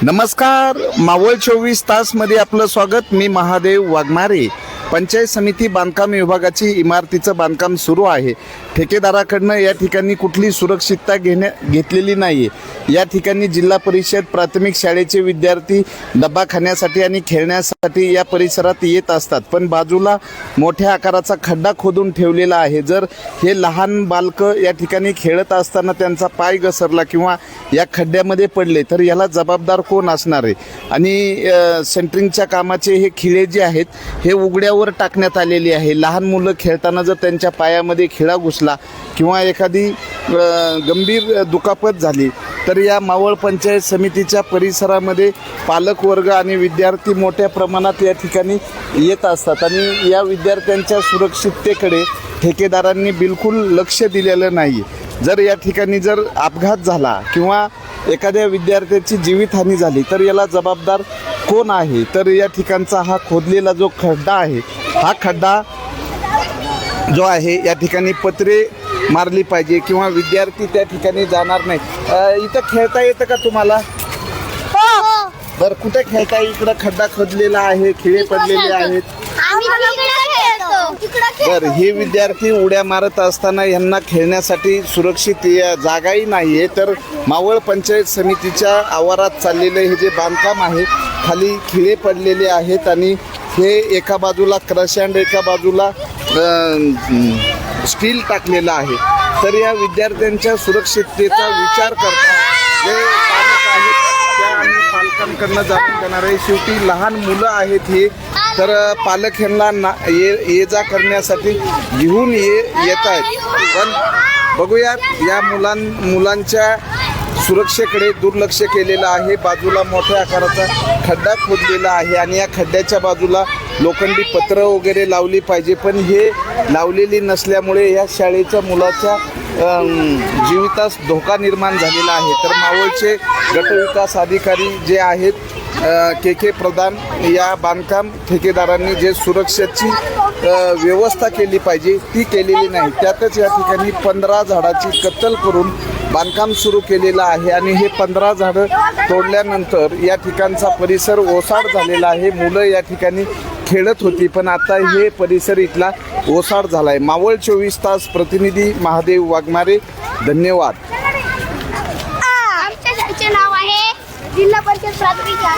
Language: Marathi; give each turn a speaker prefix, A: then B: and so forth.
A: नमस्कार, मावळ 24 तासमध्ये आपलं स्वागत. मी महादेव वाघमारे. पंचायत समिती बांधकाम विभागाची इमारतीचं बांधकाम सुरू आहे. ठेकेदाराकडनं या ठिकाणी कुठली सुरक्षितता घेतलेली नाही आहे. या ठिकाणी जिल्हा परिषद प्राथमिक शाळेचे विद्यार्थी डबा खाण्यासाठी आणि खेळण्यासाठी या परिसरात येत असतात, पण बाजूला मोठ्या आकाराचा खड्डा खोदून ठेवलेला आहे. जर हे लहान बालकं या ठिकाणी खेळत असताना त्यांचा पाय घसरला किंवा या खड्ड्यामध्ये पडले तर याला जबाबदार कोण असणार आहे? आणि सेंटरिंगच्या कामाचे हे खिळे जे आहेत हे उघड्यावर टाकण्यात आलेली आहे. लहान मुलं खेळताना जर त्यांच्या पायामध्ये खिळा घुसला किंवा एखादी गंभीर दुखापत झाली तर या मावळ पंचायत समितीच्या परिसरामध्ये पालकवर्ग आणि विद्यार्थी मोठ्या प्रमाणात या ठिकाणी येत असतात आणि या विद्यार्थ्यांच्या सुरक्षिततेकडे ठेकेदारांनी बिलकुल लक्ष दिलेलं नाही. जर या ठिकाणी जर अपघात झाला किंवा एखाद्या विद्यार्थ्याची जीवितहानी झाली तर याला जबाबदार कोण आहे? तर या ठिकाणचा हा खोदलेला जो खड्डा आहे, हा खड्डा जो आहे या ठिकाणी पत्रे मारली पाहिजे किंवा विद्यार्थी त्या ठिकाणी जाणार नाही. इथं खेळता येतं का तुम्हाला? बरं, कुठे खेळता? इकडं खड्डा खोदलेला आहे, खिळे पडलेले आहेत. बरं, हे विद्यार्थी उड्या मारत असताना यांना खेळण्यासाठी सुरक्षित जागाही नाही आहे. तर मावळ पंचायत समितीच्या आवारात चाललेलं हे जे बांधकाम आहे, खाली खिळे पडलेले आहेत आणि हे एका बाजूला क्रशँड, एका बाजूला स्टील टाकलेलं आहे. तर या विद्यार्थ्यांच्या सुरक्षिततेचा विचार करता जे पालक आहेत त्या आणि पालकांकडनं जाणून घेणार आहे. शेवटी लहान मुलं आहेत हे, तर पालक ह्यांना ये जा करण्यासाठी घेऊन येत आहेत. पण बघूयात, या मुलांच्या सुरक्षेकडे दुर्लक्ष केलेलं आहे. बाजूला मोठ्या आकाराचा खड्डा खोदलेला आहे आणि या खड्ड्याच्या बाजूला लोखंडी पत्र वगैरे लावली पाहिजे, पण हे लावलेली नसल्यामुळे या शाळेच्या मुलाच्या जीवितास धोका निर्माण झालेला आहे. तर मावळचे गटविकास अधिकारी जे आहेत के प्रधान, या बांधकाम ठेकेदारांनी जे सुरक्षेची व्यवस्था केली पाहिजे ती केलेली नाही. त्यातच या ठिकाणी 15 झाडाची कत्तल करून बांधकाम सुरू केलेलं आहे आणि हे 15 झाडं तोडल्यानंतर या ठिकाणचा परिसर ओसाड झालेला आहे. मुलं या ठिकाणी खेळत होती, पण आता हे परिसर इथला ओसाड झाला आहे. मावळ 24 तास प्रतिनिधी महादेव वाघमारे, धन्यवाद.
B: आमच्या शाळेचे नाव आहे जिल्हा परिषद प्राथमिक शाळा.